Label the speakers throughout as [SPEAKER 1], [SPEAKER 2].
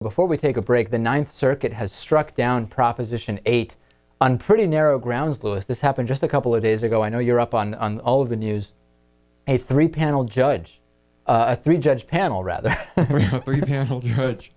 [SPEAKER 1] Before we take a break, the Ninth Circuit has struck down Proposition 8 on pretty narrow grounds, Lewis. This happened just a couple of days ago. I know you're up on all of the news. A three-panel judge, a three-judge panel, rather.
[SPEAKER 2] A three-panel judge.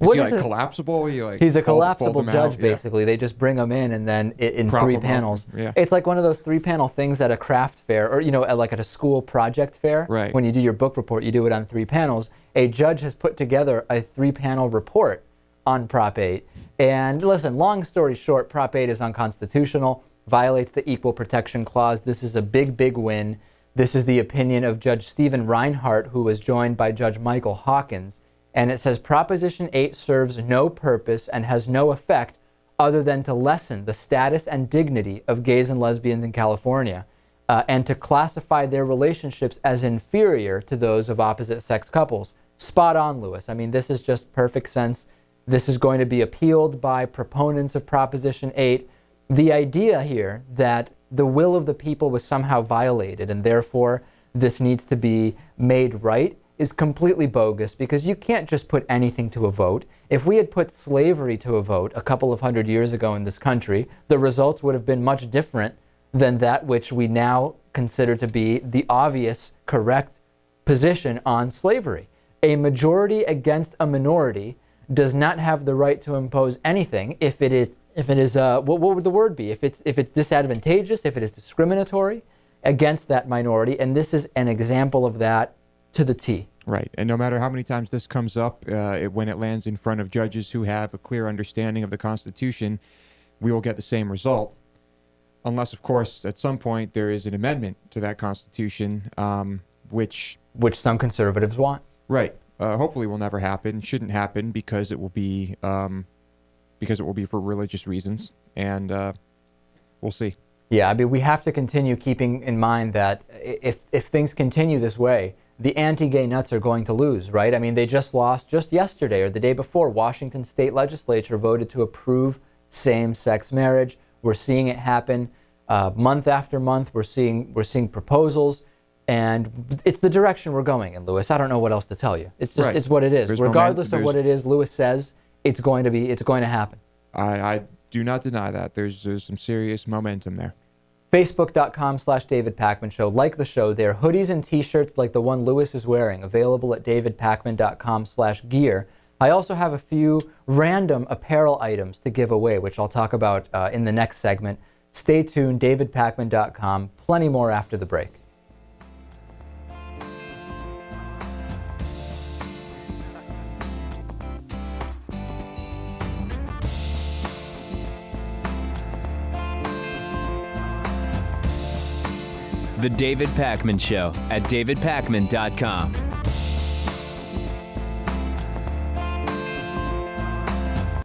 [SPEAKER 2] Is he like collapsible?
[SPEAKER 1] He's a collapsible judge, basically. They just bring him in and then in three panels.
[SPEAKER 2] Yeah.
[SPEAKER 1] It's like one of those three-panel things at a craft fair or, like at a school project fair.
[SPEAKER 2] Right.
[SPEAKER 1] When you do your book report, you do it on three panels. A judge has put together a three-panel report on Prop 8. And listen, long story short, Prop 8 is unconstitutional, violates the Equal Protection Clause. This is a big, big win. This is the opinion of Judge Stephen Reinhart, who was joined by Judge Michael Hawkins. And it says Proposition 8 serves no purpose and has no effect other than to lessen the status and dignity of gays and lesbians in California and to classify their relationships as inferior to those of opposite-sex couples. Spot on, Lewis. I mean, this is just perfect sense. This is going to be appealed by proponents of Proposition 8. The idea here that the will of the people was somehow violated and therefore this needs to be made right is completely bogus, because you can't just put anything to a vote. If we had put slavery to a vote a couple of hundred years ago in this country, the results would have been much different than that which we now consider to be the obvious correct position on slavery. A majority against a minority does not have the right to impose anything if it is what would the word be? If it's disadvantageous, if it is discriminatory against that minority, and this is an example of that to the T.
[SPEAKER 2] Right. And no matter how many times this comes up, when it lands in front of judges who have a clear understanding of the Constitution, we will get the same result. Unless, of course, at some point there is an amendment to that Constitution, which
[SPEAKER 1] some conservatives want.
[SPEAKER 2] Right. Hopefully will never happen, shouldn't happen, because it will be for religious reasons. And we'll see.
[SPEAKER 1] Yeah, I mean, we have to continue keeping in mind that if things continue this way, the anti-gay nuts are going to lose, right? I mean, they just lost just yesterday or the day before. Washington State Legislature voted to approve same-sex marriage. We're seeing it happen month after month. We're seeing proposals, and it's the direction we're going in, Lewis. I don't know what else to tell you. It's just It's what it is. Regardless of what it is, Lewis says it's going to happen.
[SPEAKER 2] I do not deny that. There's some serious momentum there.
[SPEAKER 1] Facebook.com/David Pakman Show. Like the show there. Hoodies and t-shirts like the one Lewis is wearing, available at davidpakman.com/gear. I also have a few random apparel items to give away, which I'll talk about in the next segment. Stay tuned, davidpakman.com. Plenty more after the break.
[SPEAKER 3] The David Pakman Show at davidpakman.com.